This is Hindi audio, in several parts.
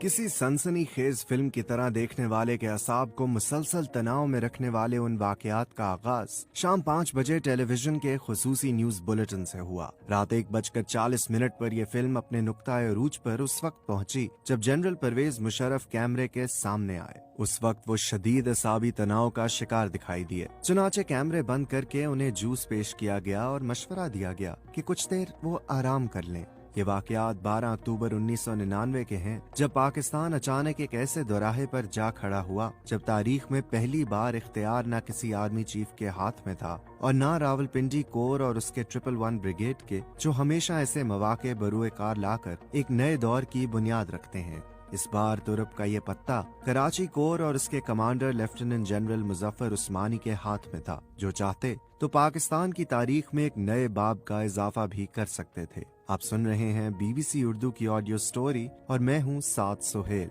किसी सनसनीखेज फिल्म की तरह देखने वाले के असाब को मुसलसल तनाव में रखने वाले उन वाकयात का आगाज शाम 5 बजे टेलीविजन के खुसूसी न्यूज बुलेटिन से हुआ। रात 1:40 पर यह फिल्म अपने नुक्ताए अरूज पर उस वक्त पहुंची जब जनरल परवेज मुशर्रफ कैमरे के सामने आए। उस वक्त वो शदीद असाबी तनाव का शिकार दिखाई दिए। चुनाचे कैमरे बंद करके उन्हें जूस पेश किया गया और मशवरा दिया गया कि कुछ देर वो आराम कर लें। ये वाकयात 12 अक्टूबर 1999 के हैं, जब पाकिस्तान अचानक एक ऐसे दोराहे पर जा खड़ा हुआ जब तारीख में पहली बार इख्तियार न किसी आर्मी चीफ के हाथ में था और न रावलपिंडी कोर और उसके 111 ब्रिगेड के, जो हमेशा ऐसे मौके बरूए कार लाकर एक नए दौर की बुनियाद रखते हैं। इस बार तुरप का ये पत्ता कराची कोर और उसके कमांडर लेफ्टिनेंट जनरल मुजफ्फर उस्मानी के हाथ में था, जो चाहते तो पाकिस्तान की तारीख में एक नए बाब का इजाफा भी कर सकते थे। आप सुन रहे हैं BBC उर्दू की ऑडियो स्टोरी और मैं हूं साद सोहेल।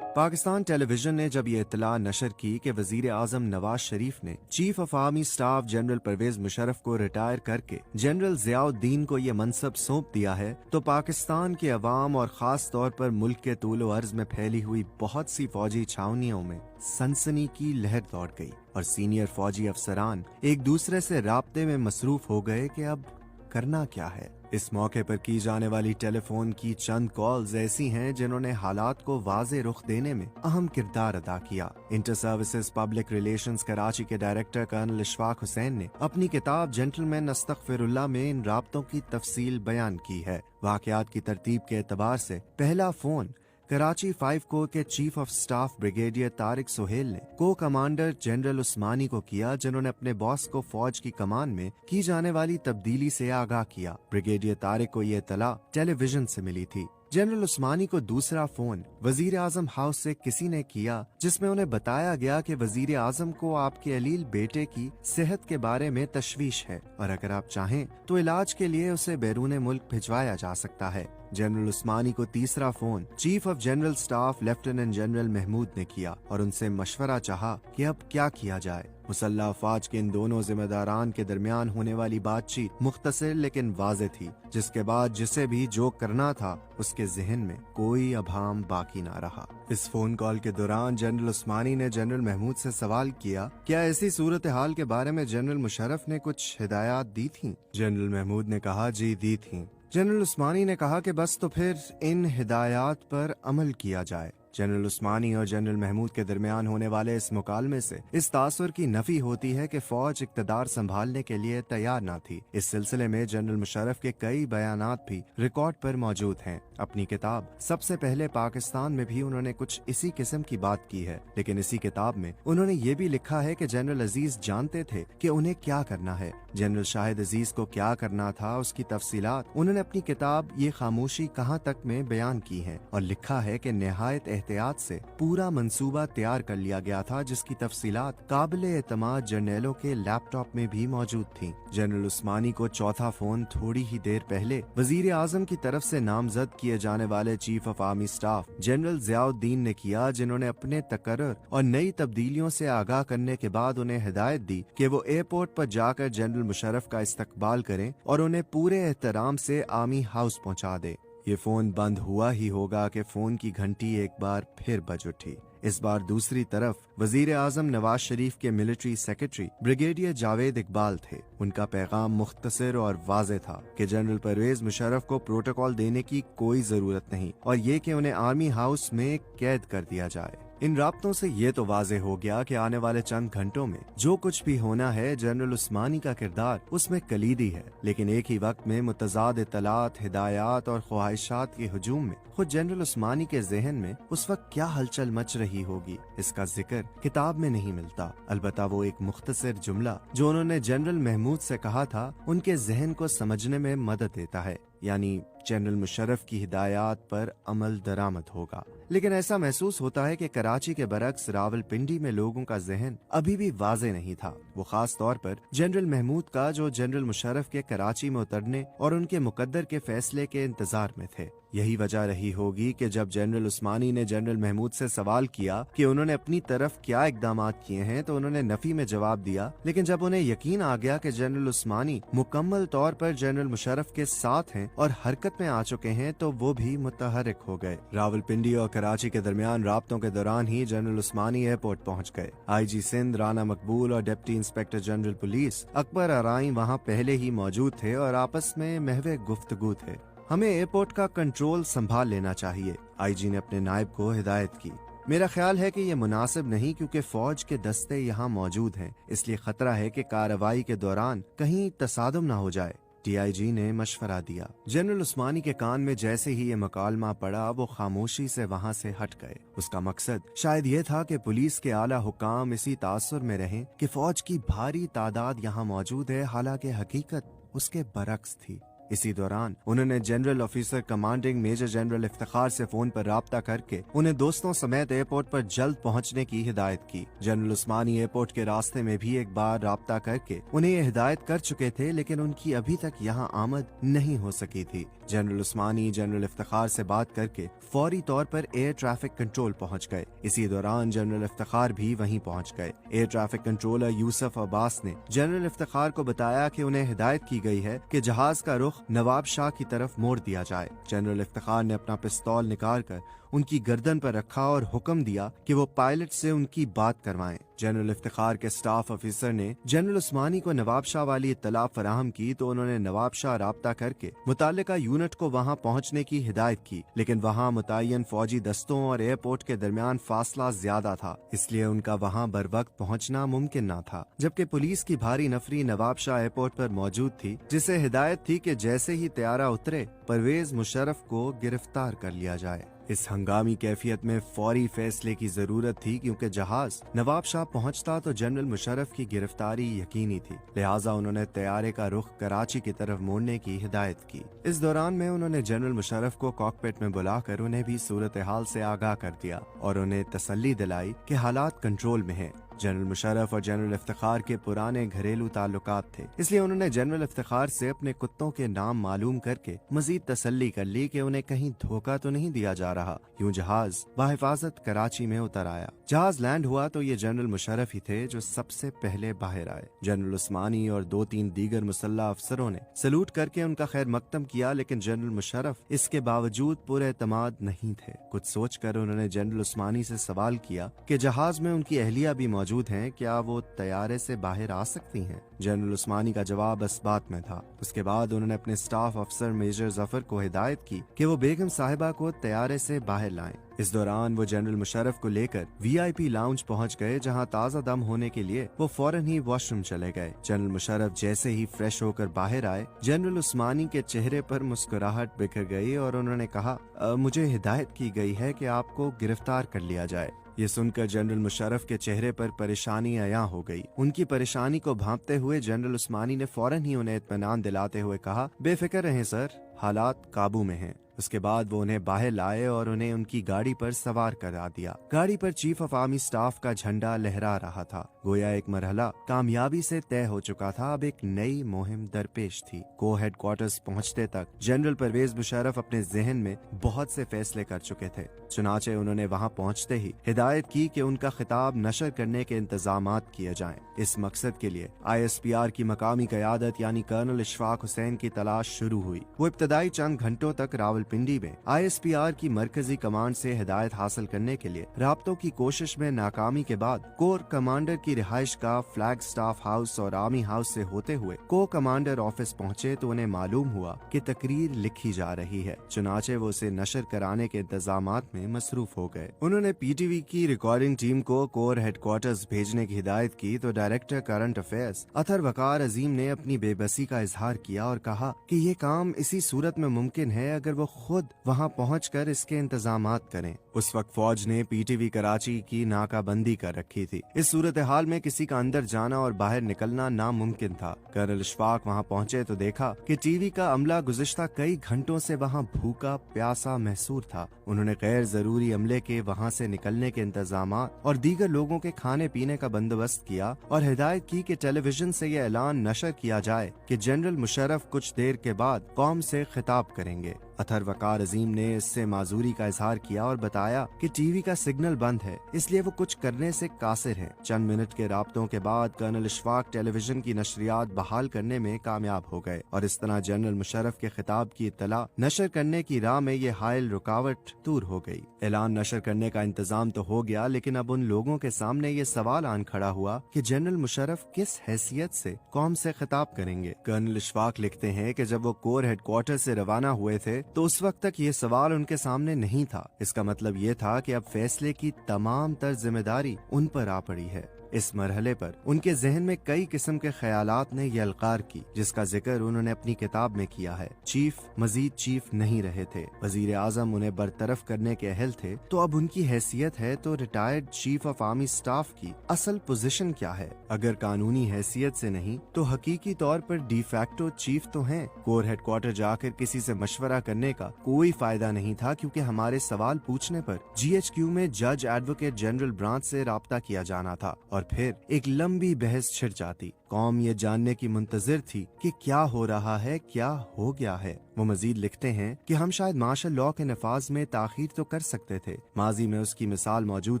पाकिस्तान टेलीविजन ने जब ये इत्तला नशर की कि वजीर आजम नवाज शरीफ ने chief of army staff general Pervez Musharraf को रिटायर करके जनरल जियाउद्दीन को ये मनसब सौंप दिया है, तो पाकिस्तान के अवाम और खास तौर पर मुल्क के तूलो अर्ज में फैली हुई बहुत सी फौजी छावनियों में सनसनी की लहर दौड़ गई और सीनियर फौजी अफसरान एक दूसरे से राब्ते में मसरूफ हो गए कि अब करना क्या है। इस मौके पर की जाने वाली टेलीफोन की चंद कॉल्स ऐसी हैं जिन्होंने हालात को वाज़े रुख देने में अहम किरदार अदा किया। Inter services public relations Karachi के डायरेक्टर कर्नल इशफाक हुसैन ने अपनी किताब जेंटलमैन अस्तगफिरुल्लाह में इन राब्तों की तफसील बयान की है। वाकयात की तरतीब के एतबार से पहला फोन कराची 5 कोर के chief of staff brigadier Tariq Sohail ने को कमांडर जनरल उस्मानी को किया, जिन्होंने अपने बॉस को फौज की कमान में की जाने वाली तब्दीली से आगाह किया। ब्रिगेडियर तारिक को ये इत्तला टेलीविजन से मिली थी। जनरल उस्मानी को दूसरा फोन वजीर आजम हाउस से किसी ने किया, जिसमें उन्हें बताया गया कि वजीर आजम को आपके अलील बेटे की सेहत के बारे में तशवीश है और अगर आप चाहें तो इलाज के लिए उसे बैरून मुल्क भिजवाया जा सकता है। जनरल उस्मानी को तीसरा phone chief of general staff lieutenant general Mahmood ने किया और उनसे मशवरा चाहा कि अब क्या किया जाए। मुसल्लह अफवाज के इन दोनों जिम्मेदारान के दरमियान होने वाली बातचीत मुख्तसर लेकिन वाज़ेह थी, जिसके बाद जिसे भी जो करना था उसके जहन में कोई अभाम बाकी ना रहा। इस फोन कॉल के दौरान जनरल उस्मानी ने जनरल महमूद से सवाल किया, क्या ऐसी सूरत हाल के बारे में जनरल मुशर्रफ ने कुछ हिदायत दी थी? जनरल महमूद ने कहा, जी दी थी। जनरल उस्मानी ने कहा कि बस तो फिर इन हिदायत पर अमल किया जाए। जनरल उस्मानी और जनरल महमूद के दरमियान होने वाले इस मुकालमे से इस तासुर की नफी होती है कि फौज इक़्तिदार संभालने के लिए तैयार न थी। इस सिलसिले में जनरल मुशर्रफ के कई बयानात भी रिकॉर्ड पर मौजूद हैं। अपनी किताब सबसे पहले पाकिस्तान में भी उन्होंने कुछ इसी किस्म की बात की है, लेकिन इसी किताब में उन्होंने ये भी लिखा है कि जनरल अजीज जानते थे कि उन्हें क्या करना है। जनरल शाहिद अजीज को क्या करना था उसकी तफसीलात उन्होंने अपनी किताब ये खामोशी कहाँ तक में बयान की है और लिखा है कि निहायत एहतियात से पूरा मंसूबा तैयार कर लिया गया था, जिसकी तफसीलात काबिले एतमाद जर्नैलों के लैपटॉप में भी मौजूद थी। जनरल उस्मानी को चौथा फोन थोड़ी ही देर पहले वजीर आजम की तरफ से नामजद किए जाने वाले chief of army staff general Ziauddin ने किया, जिन्होंने अपने तकर्रर और नई तब्दीलियों से आगाह करने के बाद उन्हें हिदायत दी कि वो एयरपोर्ट पर जाकर जनरल मुशर्रफ का इस्तकबाल करें और उन्हें पूरे एहतराम से आर्मी हाउस पहुंचा दे। ये फोन बंद हुआ ही होगा कि फोन की घंटी एक बार फिर बज उठी। इस बार दूसरी तरफ वजीर आजम नवाज शरीफ के military secretary brigadier Javed Iqbal थे। उनका पैगाम मुख्तसर और वाज़ेह था कि जनरल परवेज मुशर्रफ को प्रोटोकॉल देने की कोई जरूरत नहीं और ये कि उन्हें आर्मी हाउस में कैद कर दिया जाए। इन राब्तों से ये तो वाज़ेह हो गया कि आने वाले चंद घंटों में जो कुछ भी होना है, जनरल उस्मानी का किरदार उसमें कलीदी है। लेकिन एक ही वक्त में मुतज़ाद इत्तलात, हिदायत और ख्वाहिशात के हुजूम में खुद जनरल उस्मानी के जहन में उस वक्त क्या हलचल मच रही होगी, इसका जिक्र किताब में नहीं मिलता। अलबत्ता वो एक मुख्तसर जुमला जो उन्होंने जनरल महमूद से कहा था उनके जहन को समझने में मदद देता है, यानी जनरल मुशर्रफ की हिदायत पर अमल दरामद होगा। लेकिन ऐसा महसूस होता है कि कराची के बरक्स रावलपिंडी में लोगों का जहन अभी भी वाज़ेह नहीं था। वो खास तौर पर जनरल महमूद का, जो जनरल मुशर्रफ के कराची में उतरने और उनके मुकद्दर के फैसले के इंतजार में थे। यही वजह रही होगी कि जब जनरल उस्मानी ने जनरल महमूद से सवाल किया कि उन्होंने अपनी तरफ क्या इकदाम किए हैं तो उन्होंने नफी में जवाब दिया, लेकिन जब उन्हें यकीन आ गया कि जनरल उस्मानी मुकम्मल तौर पर जनरल मुशर्रफ के साथ हैं और हरकत में आ चुके हैं तो वो भी मुतहर्रिक हो गए। रावलपिंडी और कराची के दरमियान राब्तों के दौरान ही जनरल उस्मानी एयरपोर्ट पहुंच गए। IG सिंध राना मकबूल और deputy inspector general police Akbar Arai वहां पहले ही मौजूद थे और आपस में महवे गुफ्तगू थे। हमें एयरपोर्ट का कंट्रोल संभाल लेना चाहिए, IG ने अपने नायब को हिदायत की। मेरा ख्याल है कि ये मुनासिब नहीं क्योंकि फौज के दस्ते यहाँ मौजूद हैं, इसलिए खतरा है कि कार्रवाई के दौरान कहीं तसादुम न हो जाए। DIG ने मशवरा दिया। जनरल उस्मानी के कान में जैसे ही ये मकालमा पड़ा वो खामोशी से वहाँ से हट गए। उसका मकसद शायद ये था कि पुलिस के आला हुकाम इसी तासुर में रहें कि फौज की भारी तादाद यहाँ मौजूद है, हालांकि हकीकत उसके बरक्स थी। इसी दौरान उन्होंने general officer commanding major general Iftikhar से फोन पर राब्ता करके उन्हें दोस्तों समेत एयरपोर्ट पर जल्द पहुंचने की हिदायत की। जनरल उस्मानी एयरपोर्ट के रास्ते में भी एक बार राब्ता करके उन्हें ये हिदायत कर चुके थे, लेकिन उनकी अभी तक यहाँ आमद नहीं हो सकी थी। जनरल उस्मानी जनरल इफ्तिखार से बात करके फौरी तौर पर एयर ट्रैफिक कंट्रोल पहुंच गए। इसी दौरान जनरल इफ्तिखार भी वहीं पहुंच गए। Air traffic controller Yusuf Abbas ने जनरल इफ्तिखार को बताया कि उन्हें हिदायत की गई है कि जहाज का रुख नवाब शाह की तरफ मोड़ दिया जाए। जनरल इफ्तिखार ने अपना पिस्तौल निकालकर उनकी गर्दन पर रखा और हुक्म दिया कि वो पायलट से उनकी बात करवाएं। जनरल इफ्तिखार के स्टाफ ऑफिसर ने जनरल उस्मानी को नवाब शाह वाली इत्तला फराहम की तो उन्होंने नवाब शाह राब्ता करके मुताल्लिका यूनिट को वहां पहुंचने की हिदायत की, लेकिन वहां मुतय्यन फौजी दस्तों और एयरपोर्ट के दरमियान फासला ज्यादा था, इसलिए उनका वहां बर वक्त पहुंचना मुमकिन न था। जबकि पुलिस की भारी नफरी नवाब शाह एयरपोर्ट पर मौजूद थी, जिसे हिदायत थी कि जैसे ही तैयारा उतरे परवेज मुशर्रफ को गिरफ्तार कर लिया जाए। इस हंगामी कैफियत में फौरी फैसले की जरूरत थी क्योंकि जहाज नवाब शाह पहुंचता तो जनरल मुशर्रफ की गिरफ्तारी यकीनी थी। लिहाजा उन्होंने तैयारे का रुख कराची की तरफ मोड़ने की हिदायत की। इस दौरान में उन्होंने जनरल मुशर्रफ को कॉकपिट में बुलाकर उन्हें भी सूरत हाल से आगाह कर दिया और उन्हें तसल्ली दिलाई कि हालात कंट्रोल में हैं। जनरल मुशर्रफ और जनरल इफ्तिखार के पुराने घरेलू ताल्लुकात थे, इसलिए उन्होंने जनरल इफ्तिखार से अपने कुत्तों के नाम मालूम करके मजीद तसल्ली कर ली कि उन्हें कहीं धोखा तो नहीं दिया जा रहा। यूं जहाज बाहिफाजत कराची में उतर आया। जहाज लैंड हुआ तो ये जनरल मुशर्रफ ही थे जो सबसे पहले बाहर आए। जनरल उस्मानी और 2-3 दीगर मुसल्ला अफसरों ने सलूट करके उनका खैर मकदम किया, लेकिन जनरल मुशर्रफ इसके बावजूद पूरे एतमाद नहीं थे। कुछ सोचकर उन्होंने जनरल उस्मानी से सवाल किया कि जहाज में उनकी अहलिया भी मौजूद हैं, क्या वो तैयारे से बाहर आ सकती हैं? जनरल उस्मानी का जवाब इस बात में था। उसके बाद उन्होंने अपने स्टाफ अफसर मेजर जफर को हिदायत की कि वो बेगम साहिबा को तैयारे से बाहर लाएं। इस दौरान वो जनरल मुशर्रफ को लेकर VIP लाउंज पहुंच गए, जहां ताज़ा दम होने के लिए वो फौरन ही वॉशरूम चले गए। जनरल मुशर्रफ जैसे ही फ्रेश होकर बाहर आए, जनरल उस्मानी के चेहरे पर मुस्कुराहट बिखर गई और उन्होंने कहा, मुझे हिदायत की गई है कि आपको गिरफ्तार कर लिया जाए। ये सुनकर जनरल मुशर्रफ के चेहरे पर परेशानी अया हो गई। उनकी परेशानी को भांपते हुए जनरल उस्मानी ने फौरन ही उन्हें इत्मीनान दिलाते हुए कहा, बेफिक्र रहें सर, हालात काबू में हैं। उसके बाद वो उन्हें बाहर लाए और उन्हें उनकी गाड़ी पर सवार करा दिया। गाड़ी पर चीफ ऑफ आर्मी स्टाफ का झंडा लहरा रहा था। गोया एक मरहला कामयाबी से तय हो चुका था, अब एक नई मुहिम दरपेश थी। को हेडक्वार्टर्स पहुंचते तक जनरल परवेज मुशर्रफ अपने जहन में बहुत से फैसले कर चुके थे। चुनाचे उन्होंने वहां पहुंचते ही हिदायत की कि उनका खिताब नशर करने के इंतजामात किए जाएं। इस मकसद के लिए ISPR की मकामी क़यादत यानी कर्नल इशफाक हुसैन की तलाश शुरू हुई। वो इब्तदाई चंद घंटों तक रावलपिंडी में ISPR की मरकजी कमांड से हिदायत हासिल करने के लिए राब्तों की कोशिश में नाकामी के बाद कोर कमांडर की रिहाइश का फ्लैग स्टाफ हाउस और आर्मी हाउस से होते हुए को कमांडर ऑफिस पहुंचे तो उन्हें मालूम हुआ कि तकरीर लिखी जा रही है। चुनाचे वो उसे नशर कराने के इंतजामात में मसरूफ हो गए। उन्होंने PTV की रिकॉर्डिंग टीम को कोर हेडक्वार्टर्स भेजने की हिदायत की तो डायरेक्टर करंट अफेयर्स अतर वकार अजीम ने अपनी बेबसी का इजहार किया और कहा कि ये काम इसी सूरत में मुमकिन है अगर वो खुद वहां पहुंचकर इसके इंतजामात करें। उस वक्त फौज ने PTV कराची की नाकाबंदी कर रखी थी। इस सूरत हाल में किसी का अंदर जाना और बाहर निकलना नामुमकिन था। कर्नल इशफाक वहां पहुंचे तो देखा कि टीवी का अमला गुज़िश्ता कई घंटों से वहां भूखा प्यासा महसूर था। उन्होंने गैर जरूरी अमले के वहां से निकलने के इंतजामात और दीगर लोगों के खाने पीने का बंदोबस्त किया और हिदायत की कि टेलीविजन से यह ऐलान नशर किया जाए कि जनरल मुशर्रफ कुछ देर के बाद कौम से खिताब करेंगे। अथर वकार अजीम ने इससे माजूरी का इजहार किया और बताया कि टीवी का सिग्नल बंद है, इसलिए वो कुछ करने से कासिर है। चंद मिनट के राब्तों के बाद कर्नल इशफाक टेलीविजन की नशरियात बहाल करने में कामयाब हो गए और इस तरह जनरल मुशर्रफ के खिताब की इत्तला नशर करने की राह में ये हायल रुकावट दूर हो गई। ऐलान नशर करने का इंतजाम तो हो गया, लेकिन अब उन लोगों के सामने ये सवाल आन खड़ा हुआ कि जनरल मुशर्रफ किस हैसियत से कौम से खिताब करेंगे। कर्नल इशफाक लिखते हैं कि जब वो कोर हेडक्वार्टर से रवाना हुए थे तो उस वक्त तक ये सवाल उनके सामने नहीं था। इसका मतलब ये था कि अब फैसले की तमाम तर जिम्मेदारी उन पर आ पड़ी है। इस मरहले पर उनके जहन में कई किस्म के ख्यालात ने यलकार की, जिसका जिक्र उन्होंने अपनी किताब में किया है। चीफ मजीद चीफ नहीं रहे थे, वजीर आजम उन्हें बरतरफ करने के अहल थे, तो अब उनकी हैसियत है तो retired chief of army staff की असल पोजीशन क्या है? अगर कानूनी हैसियत से नहीं तो हकीकी तौर पर डिफैक्टो चीफ तो हैं। कोर हेडक्वार्टर जाकर किसी से मशवरा करने का कोई फायदा नहीं था, क्योंकि हमारे सवाल पूछने पर GHQ में जज एडवोकेट जनरल ब्रांच से राब्ता किया जाना था और फिर एक लंबी बहस छिड़ जाती। कौम ये जानने की मुंतजिर थी कि क्या हो रहा है, क्या हो गया है। वो मजीद लिखते हैं कि हम शायद मार्शल लॉ के नफाज में ताखीर तो कर सकते थे। माजी में उसकी मिसाल मौजूद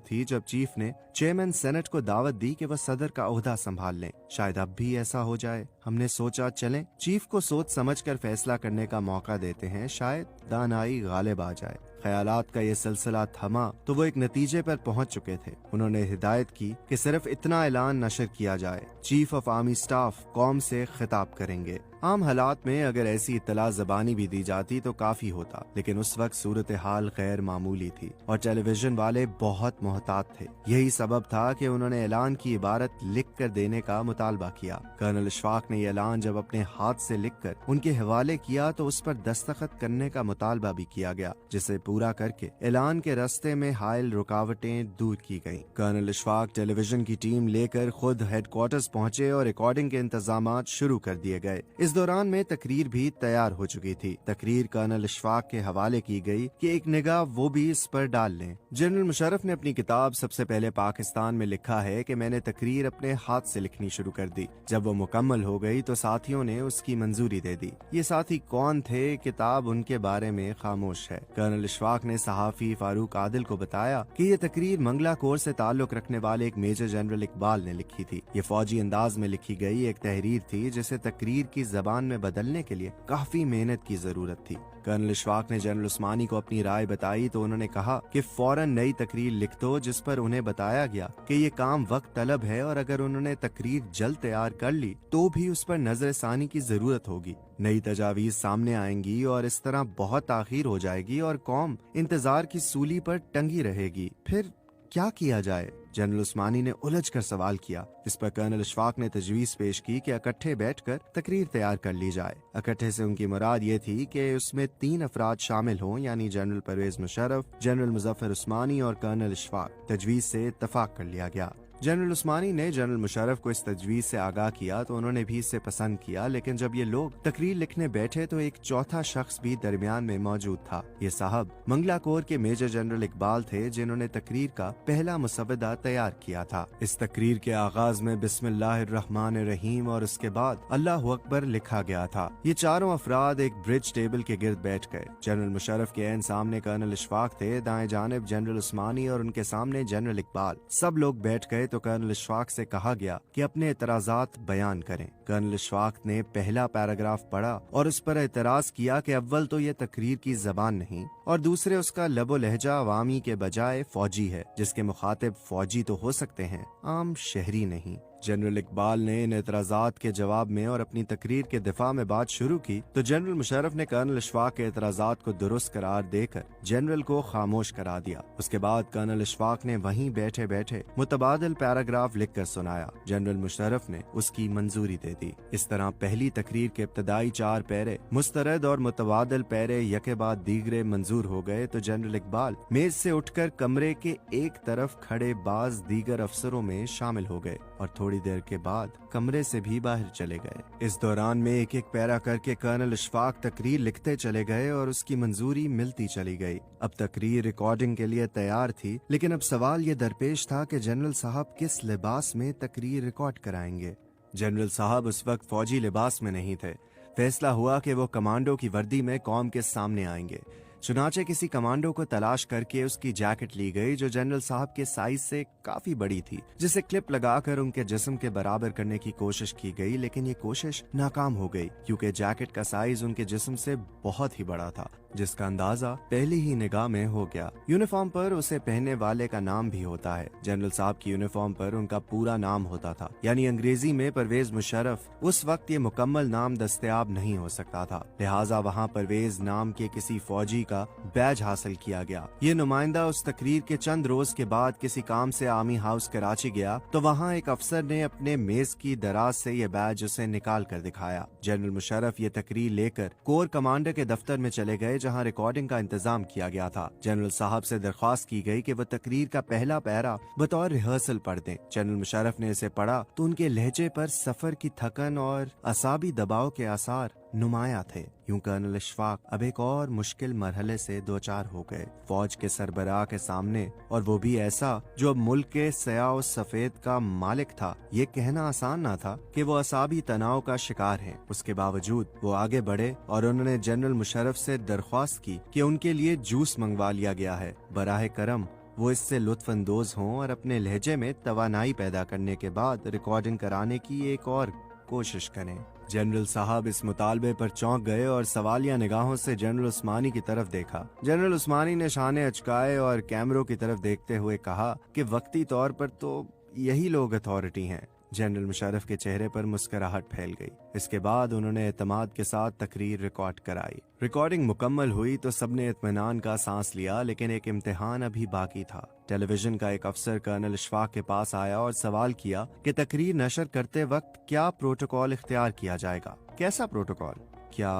थी जब चीफ ने चेयरमैन सेनेट को दावत दी कि वह सदर का ओहदा संभाल लें। शायद अब भी ऐसा हो जाए। हमने सोचा चलें चीफ को सोच समझ कर फैसला करने का मौका देते हैं, शायद दानाई गालिब आ जाए। ख्यालात का ये सिलसिला थमा तो वो एक नतीजे पर पहुंच चुके थे। उन्होंने हिदायत की कि सिर्फ इतना ऐलान नशर किया जाए, चीफ ऑफ आर्मी स्टाफ कौम से खिताब करेंगे। आम हालात में अगर ऐसी इत्तला ज़बानी भी दी जाती तो काफी होता, लेकिन उस वक्त सूरत हाल गैर मामूली थी और टेलीविजन वाले बहुत मोहतात थे। यही सबब था कि उन्होंने ऐलान की इबारत लिख कर देने का मुतालबा किया। कर्नल इशफाक ने ये ऐलान जब अपने हाथ से लिख कर उनके हवाले किया तो उस पर दस्तखत करने का मुतालबा भी किया गया, जिसे पूरा करके ऐलान के रास्ते में हायल रुकावटें दूर की गयी। कर्नल इशफाक टेलीविजन की टीम लेकर खुद हेडक्वार्टर्स पहुँचे और रिकॉर्डिंग के इंतजाम शुरू कर दिए गए। इस दौरान में तकरीर भी तैयार हो चुकी थी। तकरीर कर्नल इशफाक के हवाले की गई कि एक निगाह वो भी इस पर डाल लें। जनरल मुशर्रफ ने अपनी किताब सबसे पहले पाकिस्तान में लिखा है कि मैंने तकरीर अपने हाथ से लिखनी शुरू कर दी। जब वो मुकम्मल हो गई तो साथियों ने उसकी मंजूरी दे दी। ये साथी कौन थे, किताब उनके बारे में खामोश है। कर्नल इशफाक ने सहाफी फारूक आदिल को बताया कि ये तकरीर मंगला कोर से ताल्लुक रखने वाले एक मेजर जनरल इकबाल ने लिखी थी। ये फौजी अंदाज में लिखी गई एक तहरीर थी, जिसे तकरीर की जबान में बदलने के लिए काफी मेहनत की जरूरत थी। कर्नल इशफाक ने जनरल उस्मानी को अपनी राय बताई तो उन्होंने कहा कि फौरन नई तकरीर लिख दो, जिस पर उन्हें बताया गया कि ये काम वक्त तलब है और अगर उन्होंने तकरीर जल्द तैयार कर ली तो भी उस पर नजर सानी की जरूरत होगी। नई तजावीज सामने आएंगी और इस तरह बहुत ताखीर हो जाएगी और कौम इंतजार की सूली पर टंगी रहेगी। फिर क्या किया जाए? जनरल उस्मानी ने उलझ कर सवाल किया, जिस पर कर्नल इशफाक ने तजवीज पेश की कि इकट्ठे बैठकर तकरीर तैयार कर ली जाए। इकट्ठे से उनकी मुराद ये थी कि उसमें 3 अफराद शामिल हों, यानी जनरल परवेज मुशर्रफ, जनरल मुजफ्फर उस्मानी और कर्नल इशफाक। तजवीज से इत्तफाक कर लिया गया। जनरल उस्मानी ने जनरल मुशर्रफ को इस तजवीज से आगाह किया तो उन्होंने भी इसे पसंद किया, लेकिन जब ये लोग तकरीर लिखने बैठे तो एक चौथा शख्स भी दरमियान में मौजूद था। ये साहब मंगला कोर के मेजर जनरल इकबाल थे, जिन्होंने तकरीर का पहला मुसवदा तैयार किया था। इस तकरीर के आगाज में बिस्मिल्लाहिर्रहमानिर्रहीम और उसके बाद अल्लाहु अकबर लिखा गया था। ये चारों अफराद एक ब्रिज टेबल के गिर्द बैठ गए। जनरल मुशर्रफ के ऐन सामने कर्नल इशफाक थे, दाएं जानिब जनरल उस्मानी और उनके सामने जनरल इकबाल। सब लोग बैठ गए तो कर्नल इशफाक से कहा गया कि अपने एतराजात बयान करें। कर्नल इशफाक ने पहला पैराग्राफ पढ़ा और उस पर एतराज किया कि अव्वल तो ये तकरीर की जबान नहीं और दूसरे उसका लबो लहजा अवामी के बजाय फौजी है, जिसके मुखातिब फौजी तो हो सकते हैं, आम शहरी नहीं। जनरल इकबाल ने इन एतराजात के जवाब में और अपनी तकरीर के दिफा में बात शुरू की तो जनरल मुशर्रफ ने कर्नल इशफाक के एतराजात को दुरुस्त करार देकर जनरल को खामोश करा दिया। उसके बाद कर्नल इशफाक ने वहीं बैठे बैठे मुतबादिल पैराग्राफ लिख कर सुनाया। जनरल मुशर्रफ ने उसकी मंजूरी दे दी। इस तरह पहली तकरीर के इब्तदाई 4 पैरे मुस्तरद और मुतबादिल पैरे यके बाद दीगरे मंजूर हो गए तो जनरल इकबाल मेज से उठकर कमरे के एक तरफ खड़े बाज दीगर अफसरों में शामिल हो गए और थोड़ी देर के बाद कमरे से भी बाहर चले गए। इस दौरान में एक एक पैरा करके कर्नल इशफाक तकरीर लिखते चले गए और उसकी मंजूरी मिलती चली गई। अब तकरीर रिकॉर्डिंग के लिए तैयार थी, लेकिन अब सवाल ये दरपेश था कि जनरल साहब किस लिबास में तकरीर रिकॉर्ड कराएंगे। जनरल साहब उस वक्त फौजी लिबास में नहीं थे। फैसला हुआ कि वो कमांडो की वर्दी में कौम के सामने आएंगे। चुनाचे किसी कमांडो को तलाश करके उसकी जैकेट ली गई जो जनरल साहब के साइज से काफी बड़ी थी, जिसे क्लिप लगाकर उनके जिस्म के बराबर करने की कोशिश की गई, लेकिन ये कोशिश नाकाम हो गई क्योंकि जैकेट का साइज उनके जिस्म से बहुत ही बड़ा था, जिसका अंदाजा पहली ही निगाह में हो गया। यूनिफॉर्म पर उसे पहनने वाले का नाम भी होता है। जनरल साहब की यूनिफॉर्म पर उनका पूरा नाम होता था, यानी अंग्रेजी में परवेज मुशर्रफ। उस वक्त ये मुकम्मल नाम दस्तयाब नहीं हो सकता था, लिहाजा वहाँ परवेज नाम के किसी फौजी का बैज हासिल किया गया। ये नुमाइंदा उस तकरीर के चंद रोज के बाद किसी काम से आर्मी हाउस कराची गया तो वहाँ एक अफसर ने अपने मेज की दराज से ये बैज उसे निकाल कर दिखाया। जनरल मुशर्रफ ये तकरीर लेकर कोर कमांडर के दफ्तर में चले गए जहाँ रिकॉर्डिंग का इंतजाम किया गया था। जनरल साहब से दरख्वास्त की गई कि वो तकरीर का पहला पैरा बतौर रिहर्सल पढ़ दें। जनरल मुशर्रफ ने इसे पढ़ा तो उनके लहजे पर सफर की थकन और असाबी दबाव के आसार नुमाया थे। यूं कर्नल इशफाक अब एक और मुश्किल मरहले से दो चार हो गए। फौज के सरबराह के सामने, और वो भी ऐसा जो अब मुल्क के सयाह और सफेद का मालिक था। ये कहना आसान ना था कि वो असाबी तनाव का शिकार हैं। उसके बावजूद वो आगे बढ़े और उन्होंने जनरल मुशर्रफ से दरख्वास्त की कि उनके लिए जूस मंगवा लिया गया है। बराह करम वो इससे लुत्फानंदोज हों और अपने लहजे में तवानाई पैदा करने के बाद रिकॉर्डिंग कराने की एक और कोशिश करें। जनरल साहब इस मुतालबे पर चौंक गए और सवालिया निगाहों से जनरल उस्मानी की तरफ देखा। जनरल उस्मानी ने शाने अचकाए और कैमरों की तरफ देखते हुए कहा कि वक्ती तौर पर तो यही लोग अथॉरिटी हैं। जनरल मुशर्रफ के चेहरे पर मुस्कुराहट फैल गई। इसके बाद उन्होंने एतमाद के साथ तकरीर रिकॉर्ड कराई। रिकॉर्डिंग मुकम्मल हुई तो सबने इत्मीनान का सांस लिया, लेकिन एक इम्तिहान अभी बाकी था। टेलीविजन का एक अफसर कर्नल इशफाक के पास आया और सवाल किया कि तकरीर नशर करते वक्त क्या प्रोटोकॉल इख्तियार किया जाएगा। कैसा प्रोटोकॉल? क्या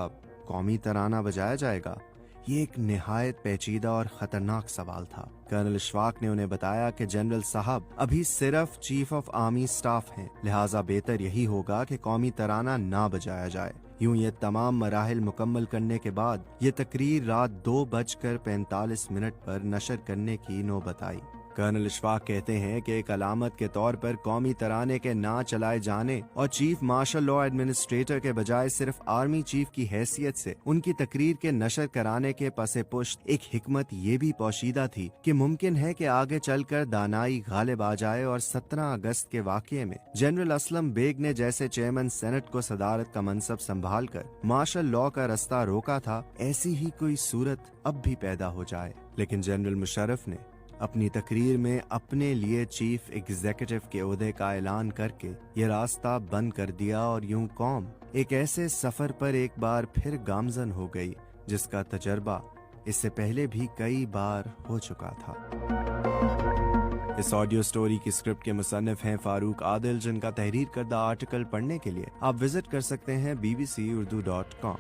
कौमी तराना बजाया जाएगा? ये एक निहायत पेचीदा और खतरनाक सवाल था। कर्नल इशफाक ने उन्हें बताया कि जनरल साहब अभी सिर्फ चीफ ऑफ आर्मी स्टाफ हैं, लिहाजा बेहतर यही होगा कि कौमी तराना ना बजाया जाए। यूं ये तमाम मराहिल मुकम्मल करने के बाद ये तकरीर रात 2:45 पर नशर करने की नौबत आई। कर्नल इशफाक कहते हैं कि एक अलामत के तौर पर कौमी तराने के ना चलाए जाने और चीफ मार्शल लॉ एडमिनिस्ट्रेटर के बजाय सिर्फ आर्मी चीफ की हैसियत से उनकी तकरीर के नशर कराने के पसे पुश्त एक हिकमत ये भी पोशीदा थी कि मुमकिन है कि आगे चलकर दानाई गालिब आ जाए और 17 अगस्त के वाक़ये में जनरल असलम बेग ने जैसे चेयरमैन सेनेट को सदारत का मनसब संभाल कर मार्शल लॉ का रास्ता रोका था, ऐसी ही कोई सूरत अब भी पैदा हो जाए। लेकिन जनरल मुशर्रफ ने अपनी तकरीर में अपने लिए चीफ एग्जीक्यूटिव के ओहदे का ऐलान करके ये रास्ता बंद कर दिया और यूं कौम एक ऐसे सफर पर एक बार फिर गामजन हो गई जिसका तजर्बा इससे पहले भी कई बार हो चुका था। इस ऑडियो स्टोरी की स्क्रिप्ट के मुसन्निफ हैं फारूक आदिल, जिनका तहरीर करदा आर्टिकल पढ़ने के लिए आप विजिट कर सकते हैं bbcurdu.com।